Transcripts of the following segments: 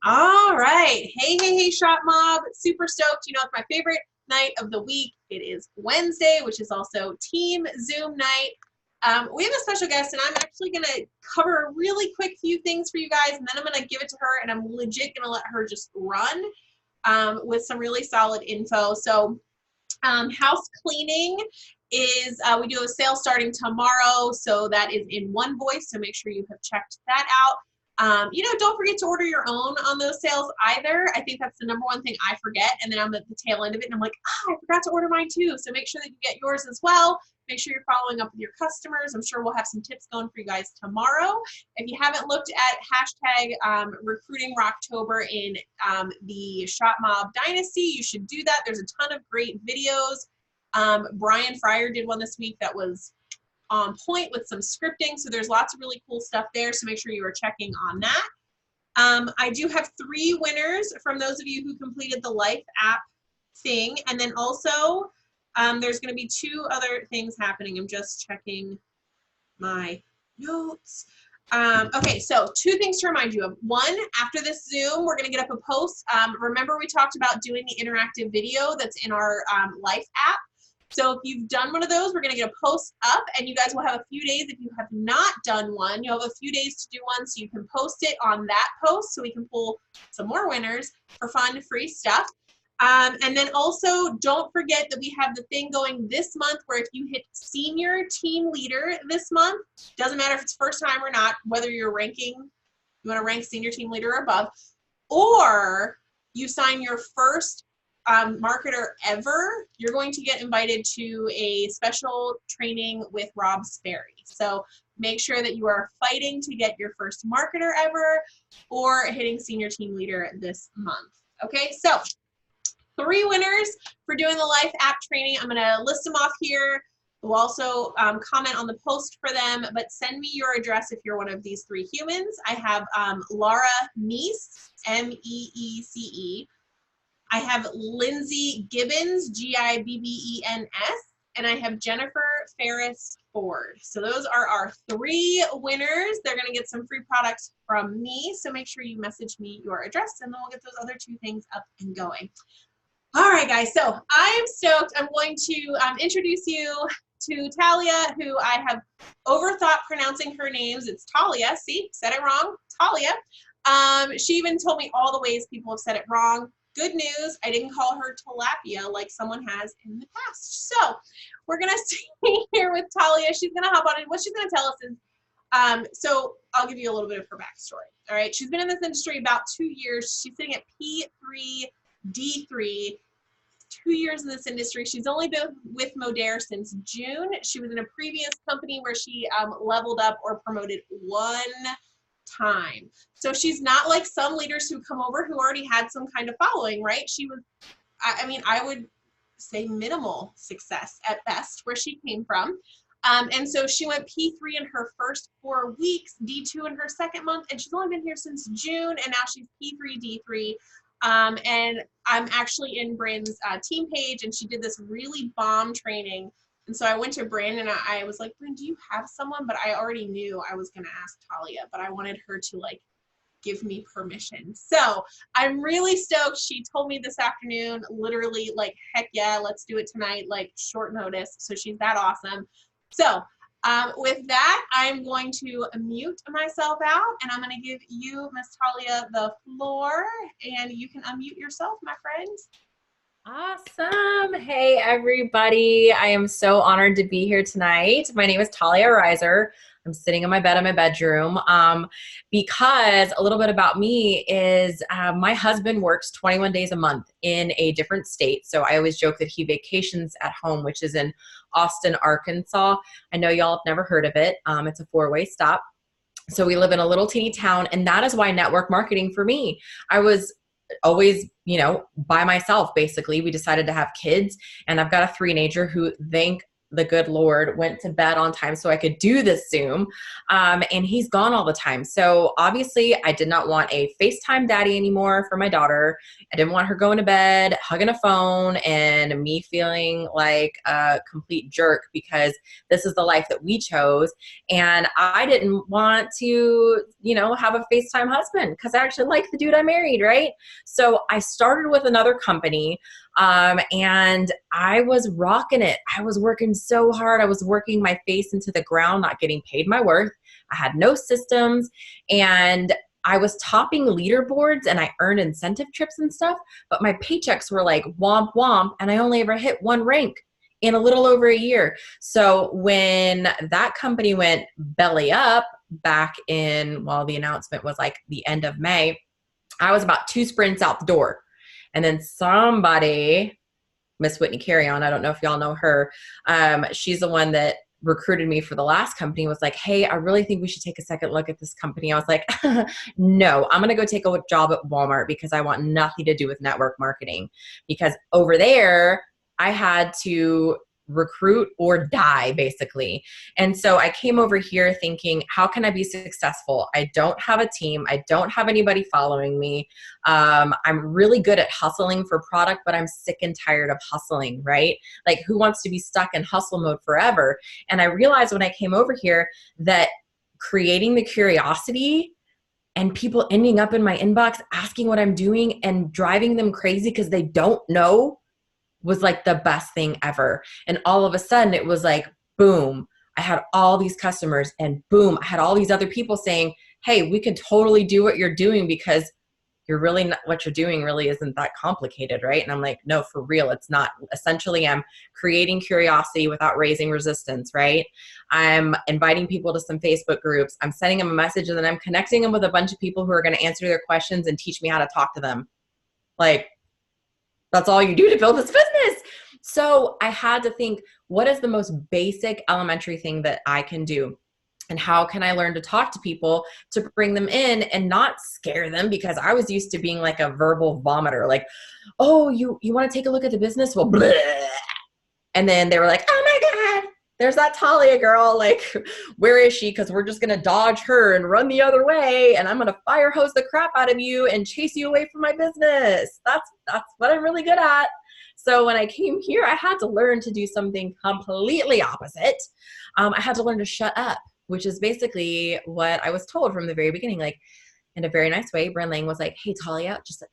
All right. Hey, Shop Mob. Super stoked. You know, it's my favorite night of the week. It is Wednesday, which is also Team Zoom night. We have a special guest, and I'm actually going to cover a really quick few things for you guys, and then I'm going to give it to her, and I'm legit going to let her just run with some really solid info. So, house cleaning is, we do a sale starting tomorrow, so that is in one voice, so make sure you have checked that out. You know, don't forget to order your own on those sales either. I think that's the number one thing I forget, and then I'm at the tail end of it, and I'm like, I forgot to order mine too. So make sure that you get yours as well. Make sure you're following up with your customers. I'm sure we'll have some tips going for you guys tomorrow. If you haven't looked at hashtag recruiting Rocktober in the Shop Mob Dynasty, you should do that. There's a ton of great videos. Brian Fryer did one this week that was on point with some scripting. So there's lots of really cool stuff there. So make sure you are checking on that. I do have 3 winners from those of you who completed the Life app thing. And then also there's going to be 2 other things happening. I'm just checking my notes. Okay, so 2 things to remind you of. One, after this Zoom, we're going to get up a post. Remember we talked about doing the interactive video that's in our Life app. So if you've done one of those, we're going to get a post up, and you guys will have a few days. If you have not done one, you'll have a few days to do one, so you can post it on that post so we can pull some more winners for fun, free stuff. And then also, don't forget that we have the thing going this month where if you hit senior team leader this month, doesn't matter if it's first time or not, whether you're ranking, you want to rank senior team leader or above, or you sign your first marketer ever, you're going to get invited to a special training with Rob Sperry. So make sure that you are fighting to get your first marketer ever or hitting senior team leader this month. Okay, so 3 winners for doing the Life app training. I'm going to list them off here. We'll also comment on the post for them, but send me your address if you're one of these 3 humans. I have Laura Meese, M-E-E-C-E. I have Lindsay Gibbons, G-I-B-B-E-N-S, and I have Jennifer Ferris Ford. So those are our 3 winners. They're going to get some free products from me, so make sure you message me your address, and then we'll get those other 2 things up and going. All right, guys, so I'm stoked. I'm going to introduce you to Talia, who I have overthought pronouncing her names. It's Talia. See, said it wrong. Talia. She even told me all the ways people have said it wrong. Good news, I didn't call her tilapia like someone has in the past. So we're going to see here with Talia. She's going to hop on, and what she's going to tell us is, so I'll give you a little bit of her backstory. All right, she's been in this industry about 2 years. She's sitting at P3, D3, 2 years in this industry. She's only been with Modere since June. She was in a previous company where she leveled up or promoted 1 time. So she's not like some leaders who come over who already had some kind of following, right? She was, I mean, I would say minimal success at best where she came from. And so she went P3 in her first 4 weeks, D2 in her second month, and she's only been here since June, and now she's P3, D3. And I'm actually in Bryn's team page, and she did this really bomb training. And so I went to Bryn and I was like, Bryn, do you have someone? But I already knew I was going to ask Talia, but I wanted her to like give me permission. So I'm really stoked. She told me this afternoon, literally like, heck yeah, let's do it tonight, like short notice. So she's that awesome. So with that, I'm going to mute myself out, and I'm going to give you, Miss Talia, the floor, and you can unmute yourself, my friend. Awesome. Hey, everybody. I am so honored to be here tonight. My name is Talia Reiser. I'm sitting in my bed in my bedroom because a little bit about me is my husband works 21 days a month in a different state. So I always joke that he vacations at home, which is in Austin, Arkansas. I know y'all have never heard of it. It's a 4-way stop. So we live in a little teeny town, and that is why network marketing for me. I was always, by myself, basically. We decided to have kids, and I've got a 3-nager who, thank the good Lord, went to bed on time so I could do this Zoom. And he's gone all the time. So obviously I did not want a FaceTime daddy anymore for my daughter. I didn't want her going to bed, hugging a phone, and me feeling like a complete jerk because this is the life that we chose. And I didn't want to, have a FaceTime husband because I actually like the dude I married, right? So I started with another company. And I was rocking it. I was working so hard. I was working my face into the ground, not getting paid my worth. I had no systems, and I was topping leaderboards and I earned incentive trips and stuff, but my paychecks were like womp womp, and I only ever hit one rank in a little over a year. So when that company went belly up back in, the announcement was like the end of May, I was about 2 sprints out the door. And then somebody, Miss Whitney Carrion, I don't know if y'all know her, she's the one that recruited me for the last company, was like, hey, I really think we should take a second look at this company. I was like, no, I'm going to go take a job at Walmart because I want nothing to do with network marketing. Because over there, I had to recruit or die, basically. And so I came over here thinking, how can I be successful? I don't have a team. I don't have anybody following me. I'm really good at hustling for product, but I'm sick and tired of hustling, right? Like, who wants to be stuck in hustle mode forever? And I realized when I came over here that creating the curiosity and people ending up in my inbox asking what I'm doing and driving them crazy because they don't know was like the best thing ever. And all of a sudden it was like, boom, I had all these customers, and boom, I had all these other people saying, hey, we can totally do what you're doing because you're really not, what you're doing really isn't that complicated, right? And I'm like, no, for real, it's not. Essentially, I'm creating curiosity without raising resistance, right? I'm inviting people to some Facebook groups. I'm sending them a message, and then I'm connecting them with a bunch of people who are going to answer their questions and teach me how to talk to them. Like, that's all you do to build this business. So I had to think, what is the most basic elementary thing that I can do? And how can I learn to talk to people to bring them in and not scare them? Because I was used to being like a verbal vomiter, like, oh, you want to take a look at the business? Well, bleh. And then they were like, oh my God, there's that Talia girl. Like, where is she? Because we're just going to dodge her and run the other way. And I'm going to fire hose the crap out of you and chase you away from my business. That's what I'm really good at. So when I came here, I had to learn to do something completely opposite. I had to learn to shut up, which is basically what I was told from the very beginning. Like, in a very nice way, Bren Lang was like, hey, Talia, just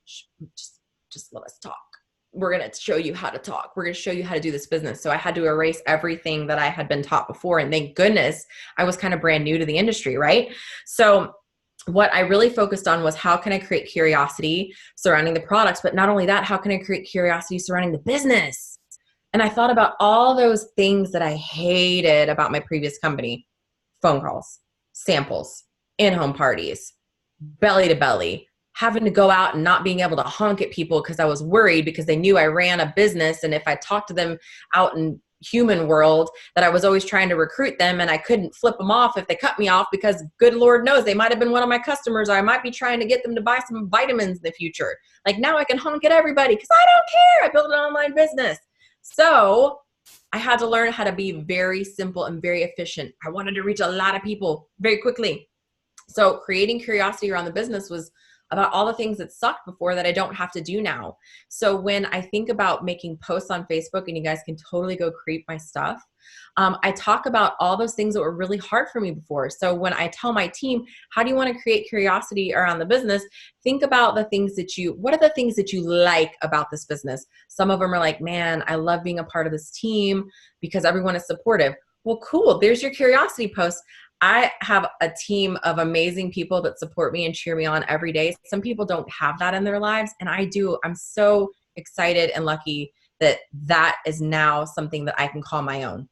let us talk. We're going to show you how to talk. We're going to show you how to do this business. So I had to erase everything that I had been taught before. And thank goodness I was kind of brand new to the industry, right? So what I really focused on was, how can I create curiosity surrounding the products? But not only that, how can I create curiosity surrounding the business? And I thought about all those things that I hated about my previous company: phone calls, samples, in-home parties, belly to belly, having to go out and not being able to honk at people because I was worried because they knew I ran a business. And if I talked to them out in human world, that I was always trying to recruit them, and I couldn't flip them off if they cut me off, because good Lord knows they might have been one of my customers, or I might be trying to get them to buy some vitamins in the future. Like, now I can honk at everybody because I don't care. I built an online business. So I had to learn how to be very simple and very efficient. I wanted to reach a lot of people very quickly. So creating curiosity around the business was about all the things that sucked before that I don't have to do now. So when I think about making posts on Facebook, and you guys can totally go creep my stuff, I talk about all those things that were really hard for me before. So when I tell my team, how do you want to create curiosity around the business? Think about what are the things that you like about this business? Some of them are like, man, I love being a part of this team because everyone is supportive. Well, cool. There's your curiosity post. I have a team of amazing people that support me and cheer me on every day. Some people don't have that in their lives, and I do. I'm so excited and lucky that that is now something that I can call my own.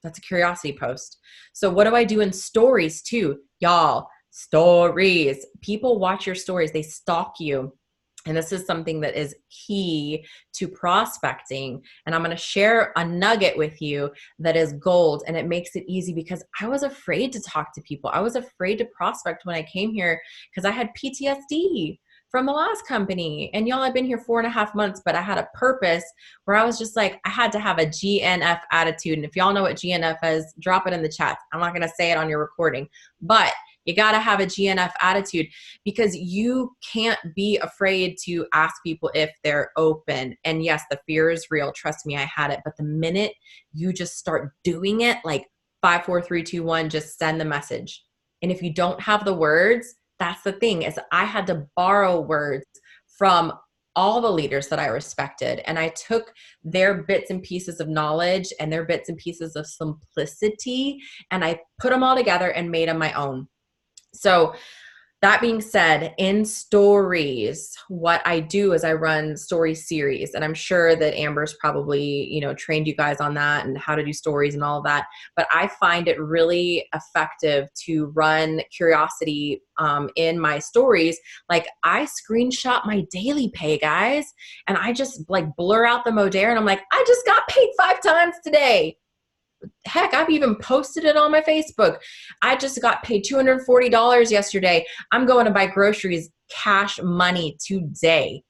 That's a curiosity post. So what do I do in stories too? Y'all, stories. People watch your stories. They stalk you. And this is something that is key to prospecting. And I'm going to share a nugget with you that is gold. And it makes it easy because I was afraid to talk to people. I was afraid to prospect when I came here because I had PTSD from the last company. And y'all, I've been here 4.5 months, but I had a purpose where I was just like, I had to have a GNF attitude. And if y'all know what GNF is, drop it in the chat. I'm not going to say it on your recording, but you got to have a GNF attitude, because you can't be afraid to ask people if they're open. And yes, the fear is real. Trust me, I had it. But the minute you just start doing it, like 5, 4, 3, 2, 1, just send the message. And if you don't have the words, that's the thing, is I had to borrow words from all the leaders that I respected. And I took their bits and pieces of knowledge and their bits and pieces of simplicity, and I put them all together and made them my own. So that being said, in stories, what I do is I run story series, and I'm sure that Amber's probably, trained you guys on that and how to do stories and all of that. But I find it really effective to run curiosity in my stories. Like, I screenshot my daily pay, guys, and I just like blur out the Modere, and I'm like, I just got paid 5 times today. Heck, I've even posted it on my Facebook. I just got paid $240 yesterday. I'm going to buy groceries, cash money today.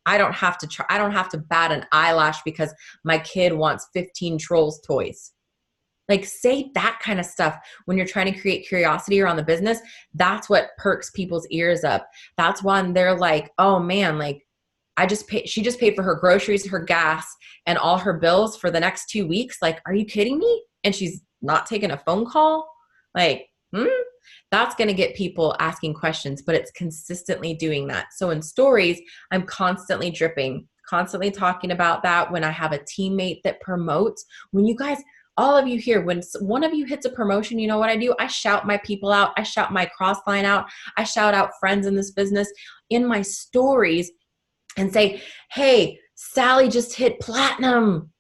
I don't have to bat an eyelash because my kid wants 15 Trolls toys. Like, say that kind of stuff when you're trying to create curiosity around the business. That's what perks people's ears up. That's when they're like, oh man, like, she just paid for her groceries, her gas, and all her bills for the next 2 weeks. Like, are you kidding me? And she's not taking a phone call? Like, that's going to get people asking questions, but it's consistently doing that. So in stories, I'm constantly dripping, constantly talking about that. When I have a teammate that promotes, when you guys, all of you here, when one of you hits a promotion, you know what I do? I shout my people out. I shout my cross line out. I shout out friends in this business in my stories and say, hey, Sally just hit platinum.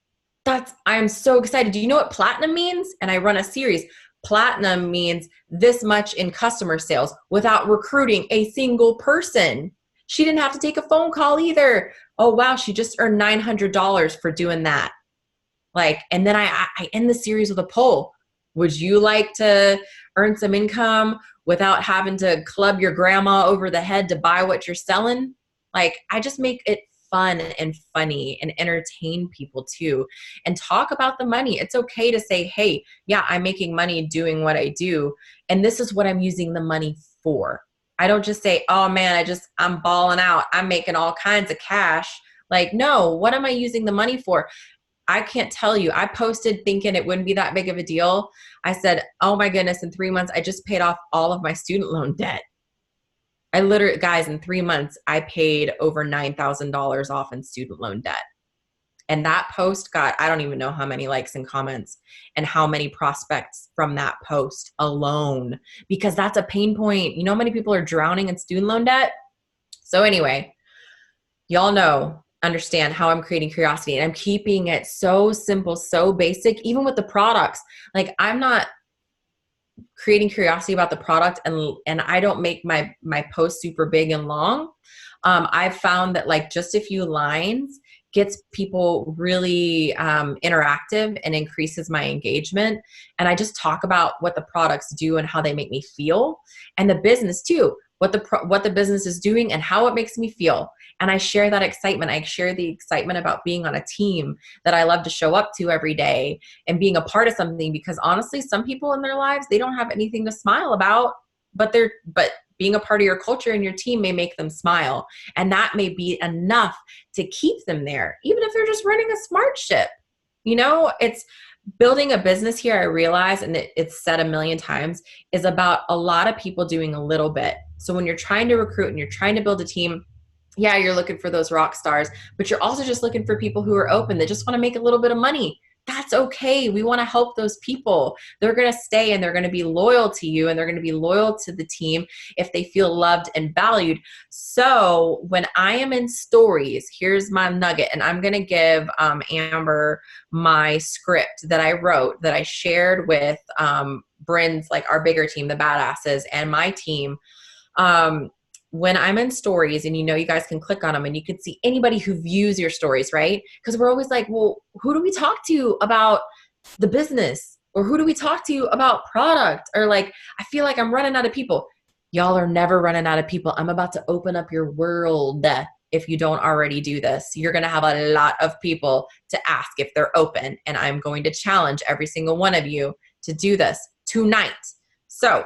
I'm so excited. Do you know what platinum means? And I run a series. Platinum means this much in customer sales without recruiting a single person. She didn't have to take a phone call either. Oh, wow. She just earned $900 for doing that. Like, and then I end the series with a poll. Would you like to earn some income without having to club your grandma over the head to buy what you're selling? Like, I just make it fun and funny and entertain people too, and talk about the money. It's okay to say, hey, yeah, I'm making money doing what I do, and this is what I'm using the money for. I don't just say, oh man, I'm balling out, I'm making all kinds of cash. Like, no, what am I using the money for? I can't tell you. I posted thinking it wouldn't be that big of a deal. I said, oh my goodness, in 3 months, I just paid off all of my student loan debt. I literally, guys, in 3 months, I paid over $9,000 off in student loan debt. And that post got, I don't even know how many likes and comments and how many prospects from that post alone, because that's a pain point. You know how many people are drowning in student loan debt? So anyway, y'all understand how I'm creating curiosity, and I'm keeping it so simple, so basic, even with the products. Like, I'm not creating curiosity about the product, and I don't make my post super big and long. I've found that like just a few lines gets people really interactive and increases my engagement. And I just talk about what the products do and how they make me feel, and the business too, what the business is doing and how it makes me feel. And I share that excitement. I share the excitement about being on a team that I love to show up to every day and being a part of something, because honestly, some people in their lives, they don't have anything to smile about, but being a part of your culture and your team may make them smile. And that may be enough to keep them there, even if they're just running a smart ship. It's building a business here, I realize, and it's said a million times, is about a lot of people doing a little bit. So when you're trying to recruit and you're trying to build a team, yeah, you're looking for those rock stars, but you're also just looking for people who are open, that just want to make a little bit of money. That's okay. We want to help those people. They're going to stay and they're going to be loyal to you, and they're going to be loyal to the team if they feel loved and valued. So when I am in stories, here's my nugget, and I'm going to give Amber my script that I wrote, that I shared with Bryn's, like our bigger team, the badasses, and my team. When I'm in stories, and you guys can click on them and you can see anybody who views your stories, right? Because we're always like, well, who do we talk to about the business? Or who do we talk to about product? Or like, I feel like I'm running out of people. Y'all are never running out of people. I'm about to open up your world. If you don't already do this, you're going to have a lot of people to ask if they're open. And I'm going to challenge every single one of you to do this tonight. So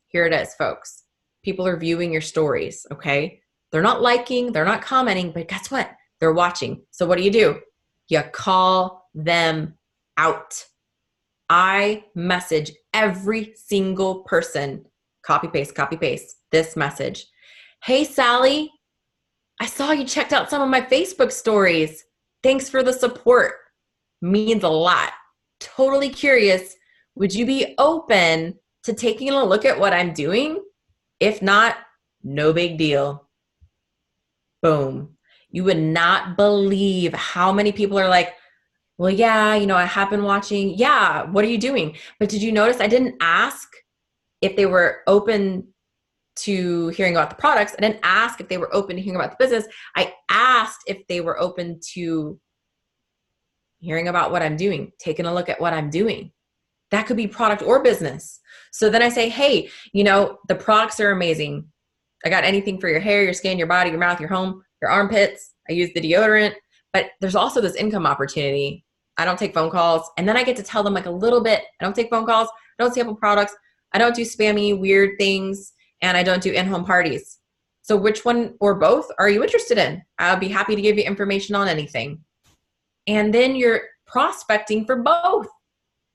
here it is, folks. People are viewing your stories, okay? They're not liking, they're not commenting, but guess what? They're watching. So what do? You call them out. I message every single person, copy paste this message. Hey, Sally, I saw you checked out some of my Facebook stories. Thanks for the support. Means a lot. Totally curious. Would you be open to taking a look at what I'm doing? If not, no big deal. Boom. You would not believe how many people are like, well, yeah, I have been watching. Yeah, what are you doing? But did you notice I didn't ask if they were open to hearing about the products? I didn't ask if they were open to hearing about the business. I asked if they were open to hearing about what I'm doing, taking a look at what I'm doing. That could be product or business. So then I say, hey, the products are amazing. I got anything for your hair, your skin, your body, your mouth, your home, your armpits. I use the deodorant, but there's also this income opportunity. I don't take phone calls. And then I get to tell them like a little bit. I don't take phone calls. I don't sample products. I don't do spammy, weird things. And I don't do in-home parties. So which one or both are you interested in? I'll be happy to give you information on anything. And then you're prospecting for both.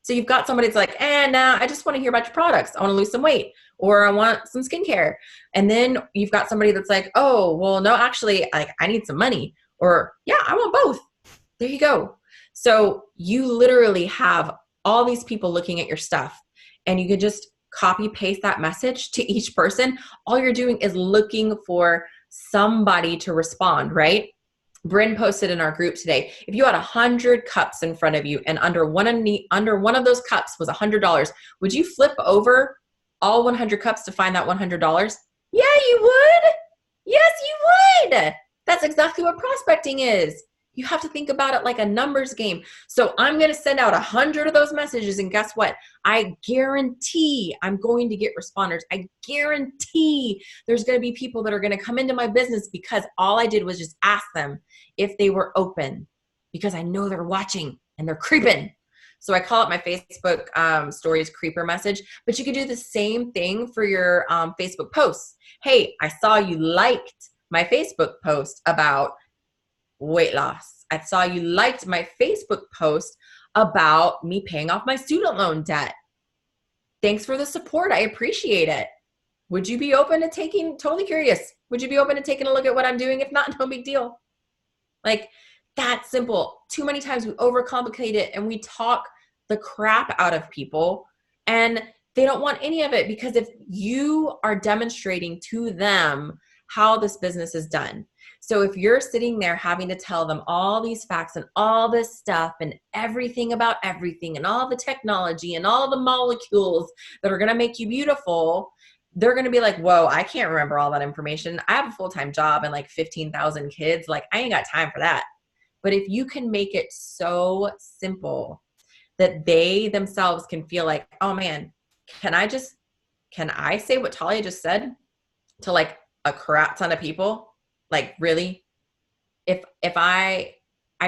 So you've got somebody that's like, nah, I just want to hear about your products. I want to lose some weight, or I want some skincare. And then you've got somebody that's like, oh, well, no, actually, I need some money, or yeah, I want both. There you go. So you literally have all these people looking at your stuff, and you can just copy paste that message to each person. All you're doing is looking for somebody to respond, right? Bryn posted in our group today, if you had 100 cups in front of you and under one of those cups was $100, would you flip over all 100 cups to find that $100? Yeah, you would. Yes, you would. That's exactly what prospecting is. You have to think about it like a numbers game. So I'm going to send out 100 of those messages, and guess what? I guarantee I'm going to get responders. I guarantee there's going to be people that are going to come into my business because all I did was just ask them if they were open, because I know they're watching and they're creeping. So I call it my Facebook stories creeper message, but you can do the same thing for your Facebook posts. Hey, I saw you liked my Facebook post about weight loss. I saw you liked my Facebook post about me paying off my student loan debt. Thanks for the support. I appreciate it. Would you be open to totally curious, would you be open to taking a look at what I'm doing? If not, no big deal. Like, that's simple. Too many times we overcomplicate it and we talk the crap out of people, and they don't want any of it, because if you are demonstrating to them how this business is done. So if you're sitting there having to tell them all these facts and all this stuff and everything about everything and all the technology and all the molecules that are going to make you beautiful, they're going to be like, whoa, I can't remember all that information. I have a full-time job and like 15,000 kids. Like, I ain't got time for that. But if you can make it so simple that they themselves can feel like, oh man, can I say what Talia just said to like a crap ton of people? Like, really? If I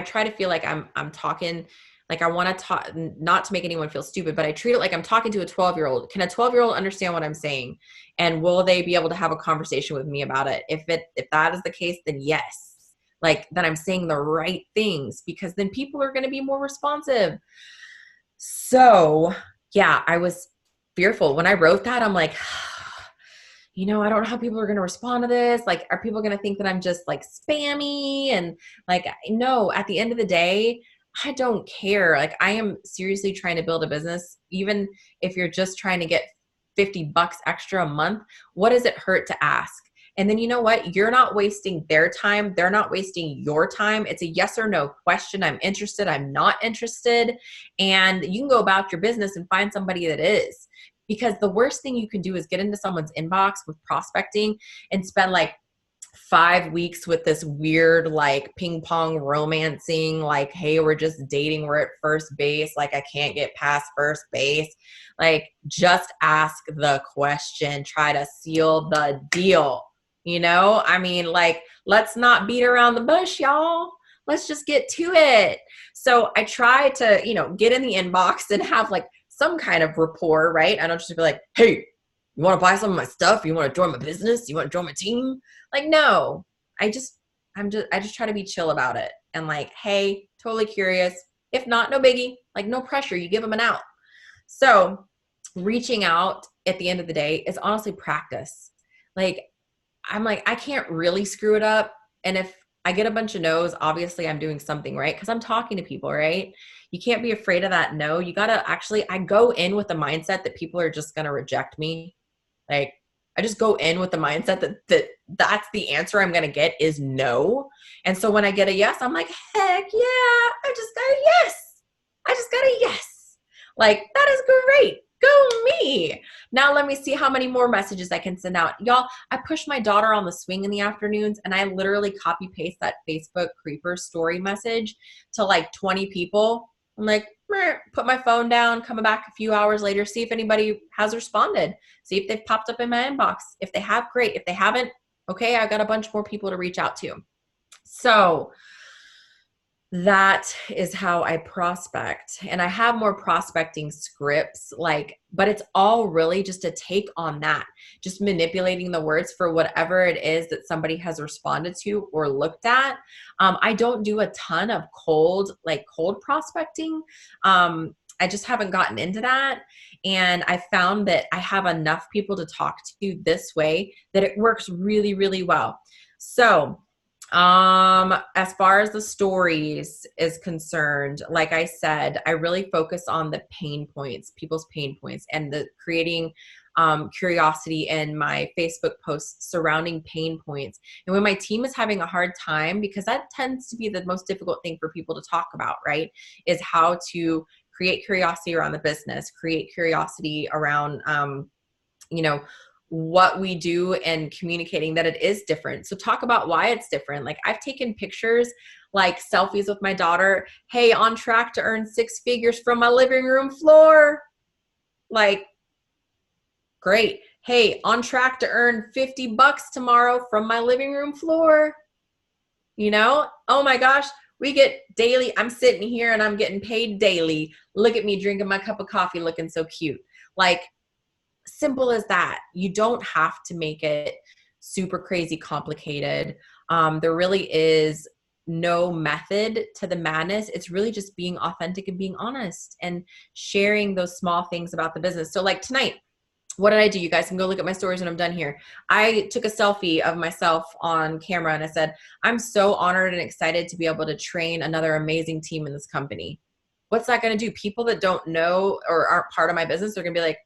try to feel like I'm talking, like I want to talk, not to make anyone feel stupid, but I treat it like I'm talking to a 12-year-old. Can a 12-year-old understand what I'm saying? And will they be able to have a conversation with me about it? If that is the case, then yes. Like, then I'm saying the right things, because then people are going to be more responsive. So yeah, I was fearful when I wrote that. I'm like, I don't know how people are going to respond to this. Like, are people going to think that I'm just like spammy? And like, no, at the end of the day, I don't care. Like, I am seriously trying to build a business. Even if you're just trying to get $50 extra a month, what does it hurt to ask? And then you know what? You're not wasting their time. They're not wasting your time. It's a yes or no question. I'm interested. I'm not interested. And you can go about your business and find somebody that is. Because the worst thing you can do is get into someone's inbox with prospecting and spend like 5 weeks with this weird, like ping pong romancing, like, hey, we're just dating. We're at first base. Like, I can't get past first base. Like, just ask the question, try to seal the deal. You know, I mean, like, let's not beat around the bush, y'all. Let's just get to it. So I try to, get in the inbox and have like some kind of rapport, right? I don't just be like, hey, you want to buy some of my stuff? You want to join my business? You want to join my team? Like, no, I just try to be chill about it. And like, hey, totally curious. If not, no biggie. Like, no pressure. You give them an out. So reaching out at the end of the day is honestly practice. Like, I'm like, I can't really screw it up. And if I get a bunch of no's, obviously I'm doing something right, because I'm talking to people, right? You can't be afraid of that no. You got to actually, I go in with the mindset that people are just going to reject me. Like, I just go in with the mindset that's the answer I'm going to get is no. And so when I get a yes, I'm like, heck yeah, I just got a yes. I just got a yes. Like, that is great. Go me. Now let me see how many more messages I can send out. Y'all, I push my daughter on the swing in the afternoons, and I literally copy paste that Facebook creeper story message to like 20 people. I'm like, put my phone down, come back a few hours later, see if anybody has responded, see if they've popped up in my inbox. If they have, great. If they haven't, okay, I've got a bunch more people to reach out to. So that is how I prospect. And I have more prospecting scripts, but it's all really just a take on that, just manipulating the words for whatever it is that somebody has responded to or looked at. I don't do a ton of cold prospecting. I just haven't gotten into that. And I found that I have enough people to talk to this way that it works really, really well. So as far as the stories is concerned, like I said, I really focus on the pain points, people's pain points, and the creating curiosity in my Facebook posts surrounding pain points. And when my team is having a hard time, because that tends to be the most difficult thing for people to talk about, right? Is how to create curiosity around the business, create curiosity around, what we do and communicating that it is different. So talk about why it's different. Like, I've taken pictures, like selfies with my daughter. Hey, on track to earn 6 figures from my living room floor. Like, great. Hey, on track to earn $50 tomorrow from my living room floor. Oh my gosh, we get daily. I'm sitting here and I'm getting paid daily. Look at me drinking my cup of coffee looking so cute. Like, simple as that. You don't have to make it super crazy complicated. There really is no method to the madness. It's really just being authentic and being honest and sharing those small things about the business. So like tonight, what did I do? You guys can go look at my stories when I'm done here. I took a selfie of myself on camera and I said, I'm so honored and excited to be able to train another amazing team in this company. What's that going to do? People that don't know or aren't part of my business are going to be like,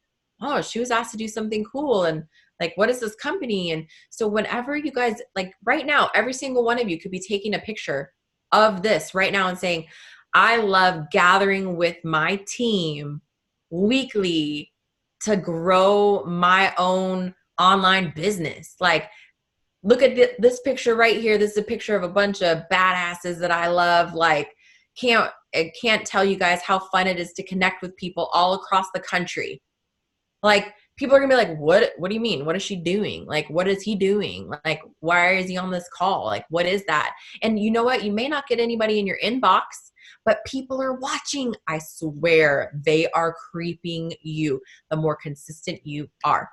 oh, she was asked to do something cool. And like, what is this company? And so whenever you guys, like right now, every single one of you could be taking a picture of this right now and saying, I love gathering with my team weekly to grow my own online business. Like, look at this picture right here. This is a picture of a bunch of badasses that I love. Like, I can't tell you guys how fun it is to connect with people all across the country. Like, people are gonna be like, what do you mean? What is she doing? Like, what is he doing? Like, why is he on this call? Like, what is that? And you know what? You may not get anybody in your inbox, but people are watching. I swear they are creeping you the more consistent you are.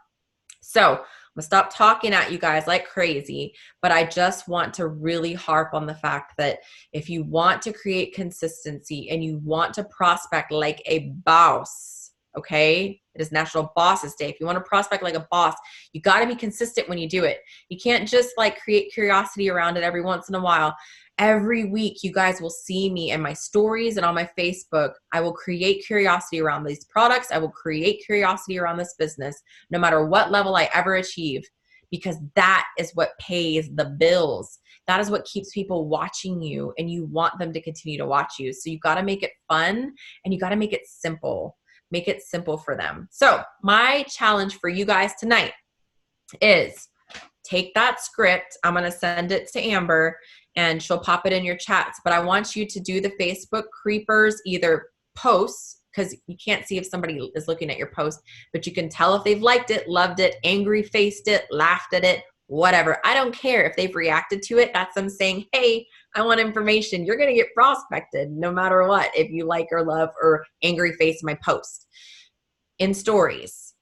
So I'm gonna stop talking at you guys like crazy, but I just want to really harp on the fact that if you want to create consistency and you want to prospect like a boss, okay? It is National Bosses Day. If you want to prospect like a boss, you got to be consistent when you do it. You can't just like create curiosity around it every once in a while. Every week, you guys will see me in my stories and on my Facebook. I will create curiosity around these products. I will create curiosity around this business, no matter what level I ever achieve, because that is what pays the bills. That is what keeps people watching you, and you want them to continue to watch you. So you got to make it fun and you got to make it simple. Make it simple for them. So my challenge for you guys tonight is take that script. I'm going to send it to Amber and she'll pop it in your chats. But I want you to do the Facebook creepers, either posts, because you can't see if somebody is looking at your post, but you can tell if they've liked it, loved it, angry faced it, laughed at it, whatever. I don't care if they've reacted to it. That's them saying, hey, I want information. You're going to get prospected no matter what if you like or love or angry face my post. In stories,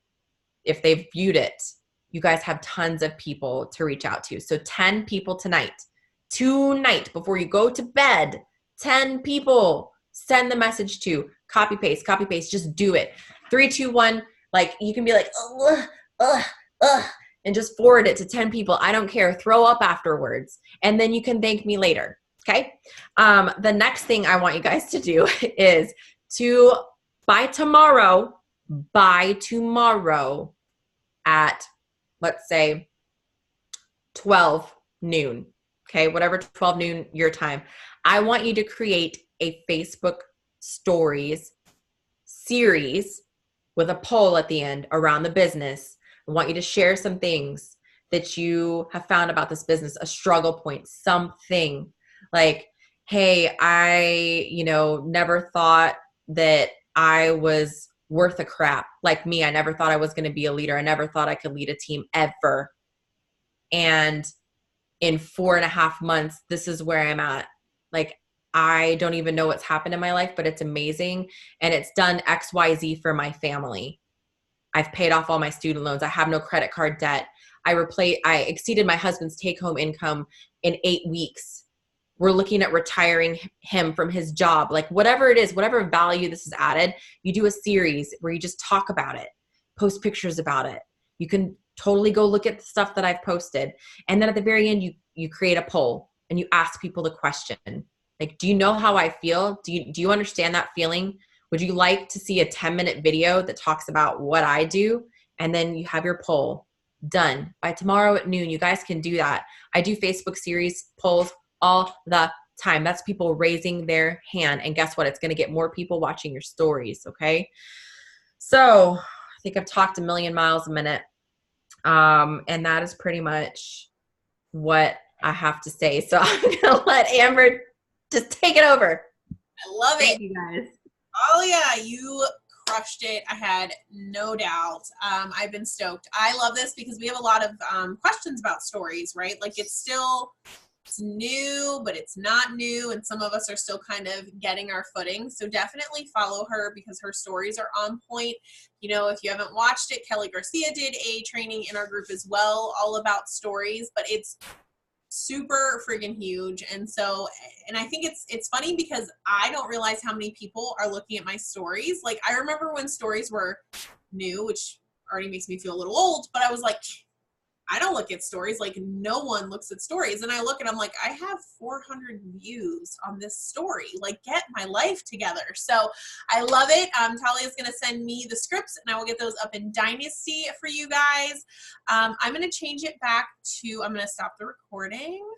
if they've viewed it, you guys have tons of people to reach out to. So 10 people tonight before you go to bed, 10 people send the message to, copy paste, just do it. 3, 2, 1, like you can be like, and just forward it to 10 people. I don't care. Throw up afterwards. And then you can thank me later. Okay. The next thing I want you guys to do is to by tomorrow at, let's say 12 noon. Okay. Whatever, 12 noon your time. I want you to create a Facebook stories series with a poll at the end around the business. I want you to share some things that you have found about this business, a struggle point, something like, hey, I, never thought that I was worth a crap. Like me, I never thought I was going to be a leader. I never thought I could lead a team ever. And in 4.5 months, this is where I'm at. Like, I don't even know what's happened in my life, but it's amazing. And it's done XYZ for my family. I've paid off all my student loans. I have no credit card debt. I exceeded my husband's take-home income in 8 weeks. We're looking at retiring him from his job. Like whatever it is, whatever value this has added, you do a series where you just talk about it, post pictures about it. You can totally go look at the stuff that I've posted. And then at the very end, you create a poll and you ask people the question. Like, do you know how I feel? Do you understand that feeling? Would you like to see a 10-minute video that talks about what I do? And then you have your poll done. By tomorrow at noon, you guys can do that. I do Facebook series polls all the time. That's people raising their hand. And guess what? It's going to get more people watching your stories, okay? So I think I've talked a million miles a minute. And that is pretty much what I have to say. So I'm going to let Amber just take it over. I love it. Thank you guys. Talia, you crushed it. I had no doubt. I've been stoked. I love this because we have a lot of questions about stories, right? Like it's new, but it's not new. And some of us are still kind of getting our footing. So definitely follow her because her stories are on point. If you haven't watched it, Kelly Garcia did a training in our group as well, all about stories, but it's super friggin' huge. And I think it's funny because I don't realize how many people are looking at my stories. Like I remember when stories were new, which already makes me feel a little old, but I was like, I don't look at stories. Like no one looks at stories. And I look and I'm like, I have 400 views on this story. Like get my life together. So I love it. Talia's going to send me the scripts and I will get those up in Dynasty for you guys. I'm going to change it back to, I'm going to stop the recording.